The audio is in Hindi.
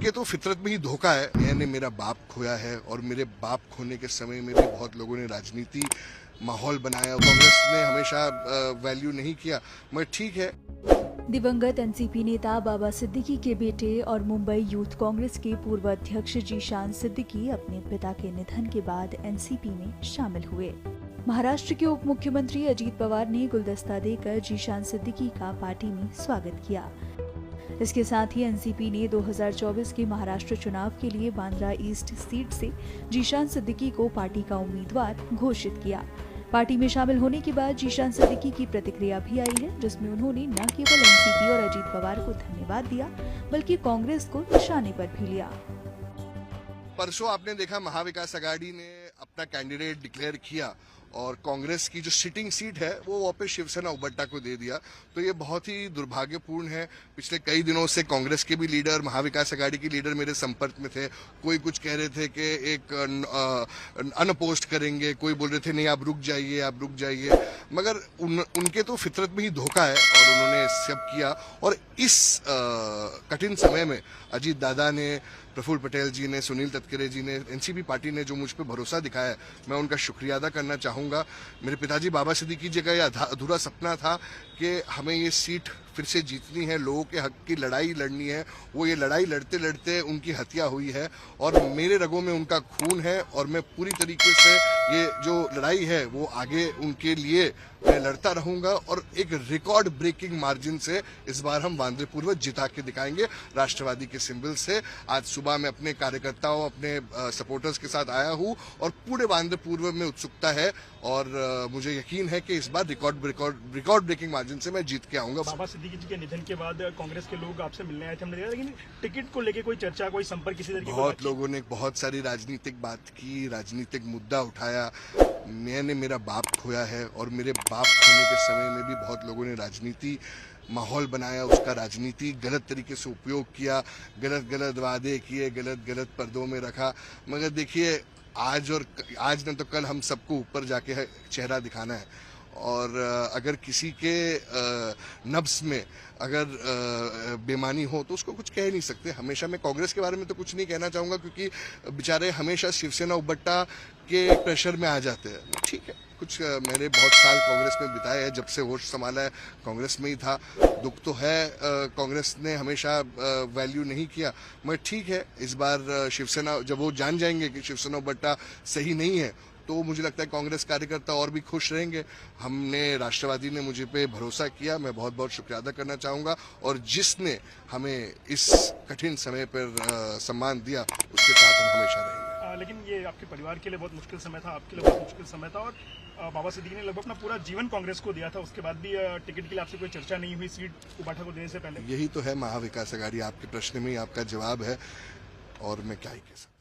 उनके तो फितरत में ही धोखा है। मैंने मेरा बाप खोया है और मेरे बाप खोने के समय में भी बहुत लोगों ने राजनीति माहौल बनाया। कांग्रेस ने हमेशा वैल्यू नहीं किया, मगर ठीक है। दिवंगत एनसीपी नेता बाबा सिद्दीकी के बेटे और मुंबई यूथ कांग्रेस के पूर्व अध्यक्ष जीशान सिद्दीकी अपने पिता के निधन के बाद एनसीपी में शामिल हुए। महाराष्ट्र के उप मुख्यमंत्री अजीत पवार ने गुलदस्ता देकर जीशान सिद्दीकी का पार्टी में स्वागत किया। इसके साथ ही एनसीपी ने 2024 के महाराष्ट्र चुनाव के लिए बांद्रा ईस्ट सीट से जीशान सिद्दीकी को पार्टी का उम्मीदवार घोषित किया। पार्टी में शामिल होने के बाद जीशान सिद्दीकी की प्रतिक्रिया भी आई है, जिसमें उन्होंने न केवल एनसीपी और अजीत पवार को धन्यवाद दिया, बल्कि कांग्रेस को निशाने पर भी लिया। परसों आपने देखा महाविकास आघाड़ी ने अपना कैंडिडेट डिक्लेयर किया और कांग्रेस की जो सिटिंग सीट है वो वापस शिवसेना उबट्टा को दे दिया। तो ये बहुत ही दुर्भाग्यपूर्ण है। पिछले कई दिनों से कांग्रेस के भी लीडर, महाविकास आघाड़ी के लीडर मेरे संपर्क में थे। कोई कुछ कह रहे थे कि एक अनपोस्ट करेंगे, कोई बोल रहे थे नहीं आप रुक जाइए, मगर उनके तो फितरत में ही धोखा है और उन्होंने सब किया। और इस कठिन समय में अजीत दादा ने, प्रफुल्ल पटेल जी ने, सुनील तटकरे जी ने, एनसीपी पार्टी ने जो मुझ पर भरोसा दिखाया है, मैं उनका शुक्रिया अदा करना चाहूँगा। मेरे पिताजी बाबा सिद्दीकी जी का यह अधूरा सपना था कि हमें ये सीट फिर से जीतनी है, लोगों के हक की लड़ाई लड़नी है। वो ये लड़ाई लड़ते लड़ते उनकी हत्या हुई है और मेरे रगों में उनका खून है और मैं पूरी तरीके से ये जो लड़ाई है वो आगे उनके लिए मैं लड़ता रहूंगा और एक रिकॉर्ड ब्रेकिंग मार्जिन से इस बार हम बांद्रा पूर्व जिता के दिखाएंगे राष्ट्रवादी के सिंबल से। आज सुबह मैं अपने कार्यकर्ताओं, अपने सपोर्टर्स के साथ आया हूं और पूरे बांद्रा पूर्व में उत्सुकता है और मुझे यकीन है कि इस बार रिकॉर्ड ब्रेकिंग मार्जिन से मैं जीत के आऊंगा। बाबा सिद्दीकी जी के निधन के बाद कांग्रेस के लोग आपसे मिलने आए थे, हमने देखा, लेकिन टिकट को लेकर कोई चर्चा, कोई संपर्क किसी तरह की? बहुत लोगों ने बहुत सारी राजनीतिक बात की, राजनीतिक मुद्दा उठाया। मैंने मेरा बाप खोया है और मेरे बाप खोने के समय में भी बहुत लोगों ने राजनीति माहौल बनाया, उसका राजनीति गलत तरीके से उपयोग किया, गलत वादे किए, गलत पर्दों में रखा। मगर देखिए, आज न तो कल हम सबको ऊपर जाके चेहरा दिखाना है और अगर किसी के नब्स में अगर बेमानी हो तो उसको कुछ कह नहीं सकते। हमेशा मैं कांग्रेस के बारे में तो कुछ नहीं कहना चाहूँगा क्योंकि बेचारे हमेशा शिवसेना उबट्टा के प्रेशर में आ जाते हैं। ठीक है, कुछ मैंने बहुत साल कांग्रेस में बिताए हैं, जब से होश संभाला है कांग्रेस में ही था। दुख तो है, कांग्रेस ने हमेशा वैल्यू नहीं किया, मगर ठीक है। इस बार शिवसेना, जब वो जान जाएंगे कि शिवसेना उबट्टा सही नहीं है, तो मुझे लगता है कांग्रेस कार्यकर्ता और भी खुश रहेंगे। हमने, राष्ट्रवादी ने मुझे पे भरोसा किया, मैं बहुत बहुत शुक्रिया अदा करना चाहूँगा और जिसने हमें इस कठिन समय पर सम्मान दिया उसके साथ हम हमेशा रहेंगे। लेकिन ये आपके परिवार के लिए बहुत मुश्किल समय था, आपके लिए बहुत मुश्किल समय था और बाबा सिद्दीकी ने लगभग अपना पूरा जीवन कांग्रेस को दिया था। उसके बाद भी टिकट के लिए आपसे कोई चर्चा नहीं हुई सीट उबाठा को देने से पहले? यही तो है महाविकास आघाड़ी। आपके प्रश्न में ही आपका जवाब है और मैं क्या ही कह सकता हूं।